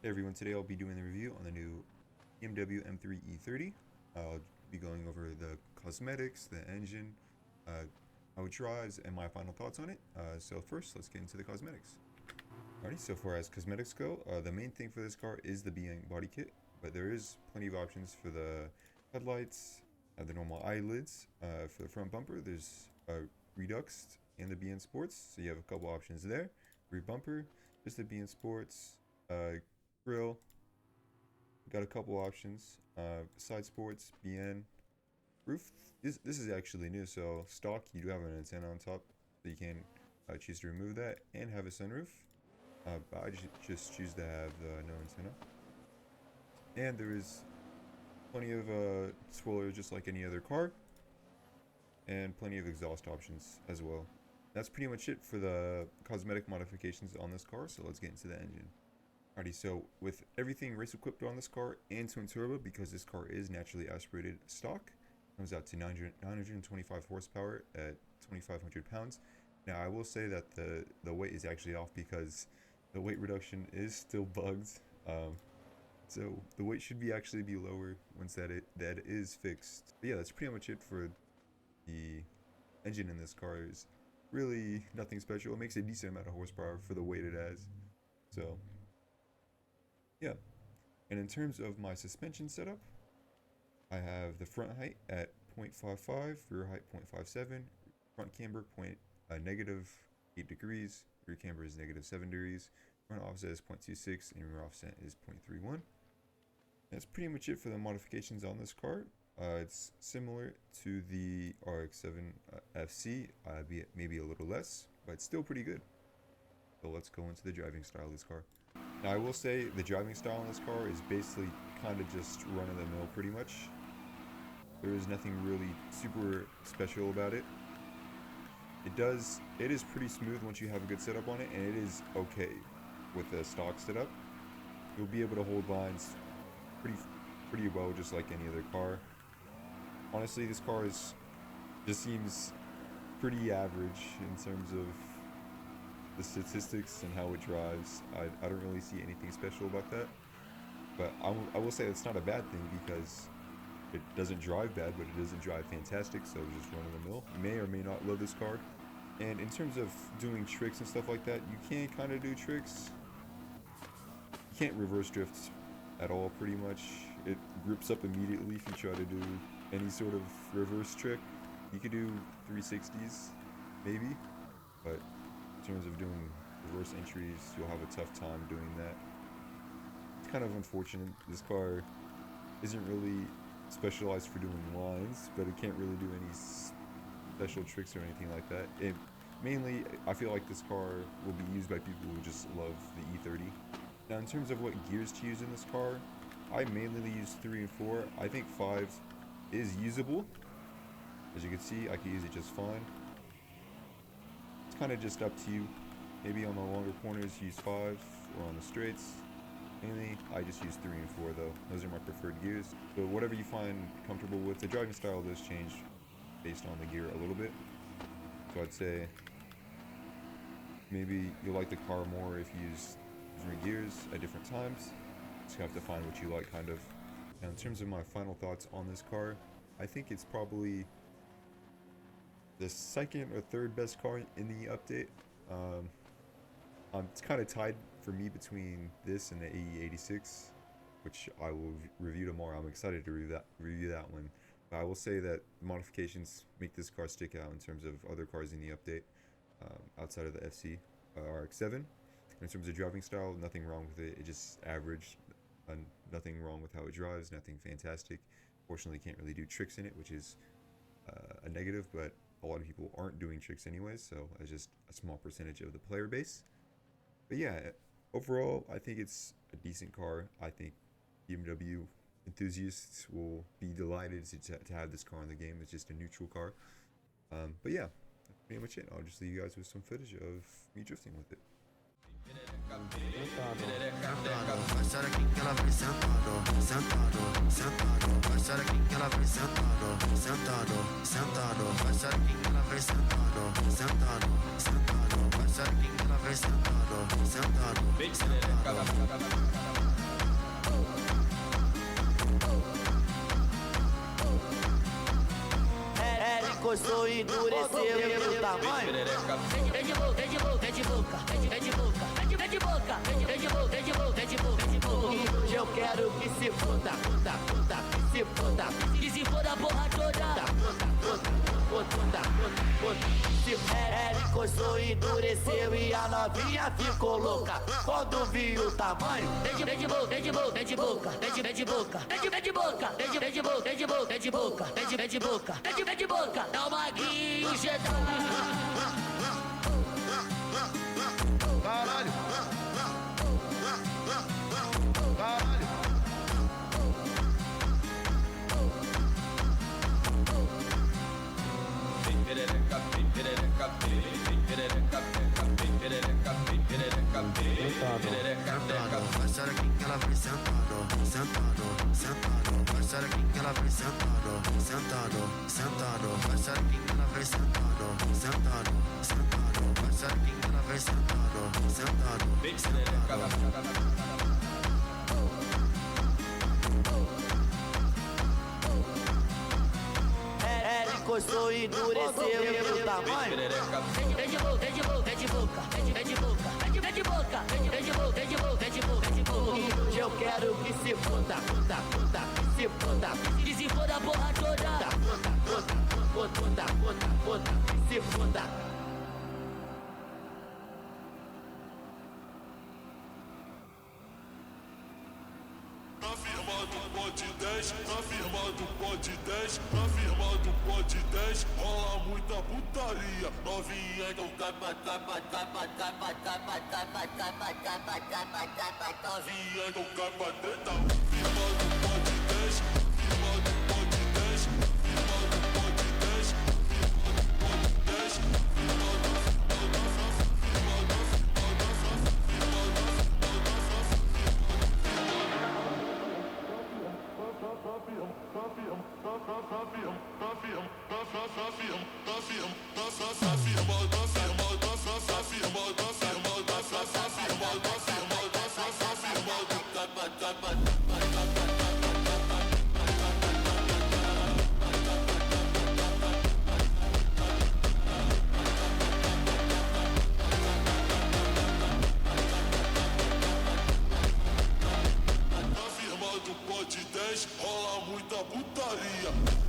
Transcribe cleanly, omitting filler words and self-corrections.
Hey everyone, today I'll be doing the review on the new BMW M3 E30. I'll be going over the cosmetics, the engine, uh, how it drives, and my final thoughts on it. So first, let's get into the cosmetics. Alrighty, so far as cosmetics go, the main thing for this car is the BMW body kit, but there is plenty of options for the headlights, the normal eyelids. For the front bumper, there's Redux and the BN Sports, so you have a couple options there. Rear bumper, just the BN Sports. Grill, got a couple options. Side sports, BN. Roof, this is actually new, so stock, you do have an antenna on top, so you can choose to remove that and have a sunroof. But I just choose to have no antenna. And there is plenty of spoilers just like any other car, and plenty of exhaust options as well. That's pretty much it for the cosmetic modifications on this car, so let's get into the engine. Alrighty, so with everything race equipped on this car and twin turbo, because this car is naturally aspirated stock, comes out to 925 horsepower at 2,500 pounds. Now I will say that the weight is actually off because the weight reduction is still bugged. So the weight should actually be lower once that is fixed. But yeah, that's pretty much it for the engine in this car. Is really nothing special. It makes a decent amount of horsepower for the weight it has. So yeah, and in terms of my suspension setup, I have the front height at 0.55, rear height 0.57, front camber -8 degrees, rear camber is -7 degrees, front offset is 0.26, and rear offset is 0.31. That's pretty much it for the modifications on this car. It's similar to the RX-7 FC, maybe a little less, but still pretty good. So let's go into the driving style of this car. Now I will say the driving style on this car is basically kind of just run-of-the-mill pretty much. There is nothing really super special about it. It is pretty smooth once you have a good setup on it, and it is okay with the stock setup. You'll be able to hold lines pretty well, just like any other car. Honestly, this car just seems pretty average in terms of the statistics and how it drives. I don't really see anything special about that, but I will say it's not a bad thing because it doesn't drive bad, but it doesn't drive fantastic, so just run of the mill. You may or may not love this car. And in terms of doing tricks and stuff like that, you can kind of do tricks. You can't reverse drift at all pretty much. It grips up immediately if you try to do any sort of reverse trick. You could do 360s maybe, but in terms of doing reverse entries, you'll have a tough time doing that. It's kind of unfortunate. This car isn't really specialized for doing lines, but it can't really do any special tricks or anything like that. Mainly, I feel like this car will be used by people who just love the E30. Now, in terms of what gears to use in this car, I mainly use 3 and 4. I think 5 is usable. As you can see, I can use it just fine. It's kind of just up to you. Maybe on the longer corners use 5, or on the straights. Mainly, I just use 3 and 4 though. Those are my preferred gears. So whatever you find comfortable with. The driving style does change based on the gear a little bit. So I'd say maybe you'll like the car more if you use different gears at different times. Just have to find what you like, kind of. Now, in terms of my final thoughts on this car, I think it's probably the second or third best car in the update. It's kind of tied for me between this and the AE86, which I will review tomorrow. I'm excited to review that one. But I will say that modifications make this car stick out in terms of other cars in the update, outside of the FC RX-7. In terms of driving style, nothing wrong with it. It just average. Nothing wrong with how it drives. Nothing fantastic. Fortunately, can't really do tricks in it, which is a negative. But a lot of people aren't doing tricks anyways, so it's just a small percentage of the player base. But yeah, overall, I think it's a decent car. I think BMW enthusiasts will be delighted to have this car in the game. It's just a neutral car. But yeah, that's pretty much it. I'll just leave you guys with some footage of me drifting with it. Vai ser aqui que ela vem sentado, sentado, sentado. Vai ser aqui que ela vem sentado, sentado, sentado. Vai ser aqui que ela vem sentado, sentado, sentado. Vai ser aqui que ela vem sentado, sentado, sentado. coçou e endureceu e o tamanho. Vem de boca, vem de boca, vem de boca, vem de boca, vem de boca, vem de boca, vem de boca, vem de boca, vem de boca, vem de boca. Hoje eu quero que se foda, que se foda, Que se for a porra toda. Ele coçou e endureceu e a novinha ficou louca quando viu o tamanho. Vem de boca, vem de boca, vem de boca, vem de boca, vem de boca, vem de boca, vem de boca, vem de boca, vem de boca, vem de boca. Dá uma guincheta. Caralho. Caralho. Vai ser aqui que ela vem sentado, sentado, sentado. Vai ser aqui que ela vem sentado, sentado, sentado. Vai ser aqui que ela vem sentado, sentado, sentado. Vai ser aqui que ela vem sentado, sentado, sentado. Ele coçou e endureceu e o tamanho. Vem de boca, vem de boca, vem de boca, vem de boca, vem de boca, vem de boca, vem de boca, vem de boca, vem de boca. Hoje eu quero que se foda, que se foda, Que se for a porra toda. que se foda. Na firma do Pod 10, na firma do Pod 10, na firma do Pod 10, rola muita putaria. Novinha então novinha então cai pra dentro. Firma do Pod 10, firma do Pod 10, firma do Pod 10, firma do Pod 10, firma do Pod 10, rola muita putaria.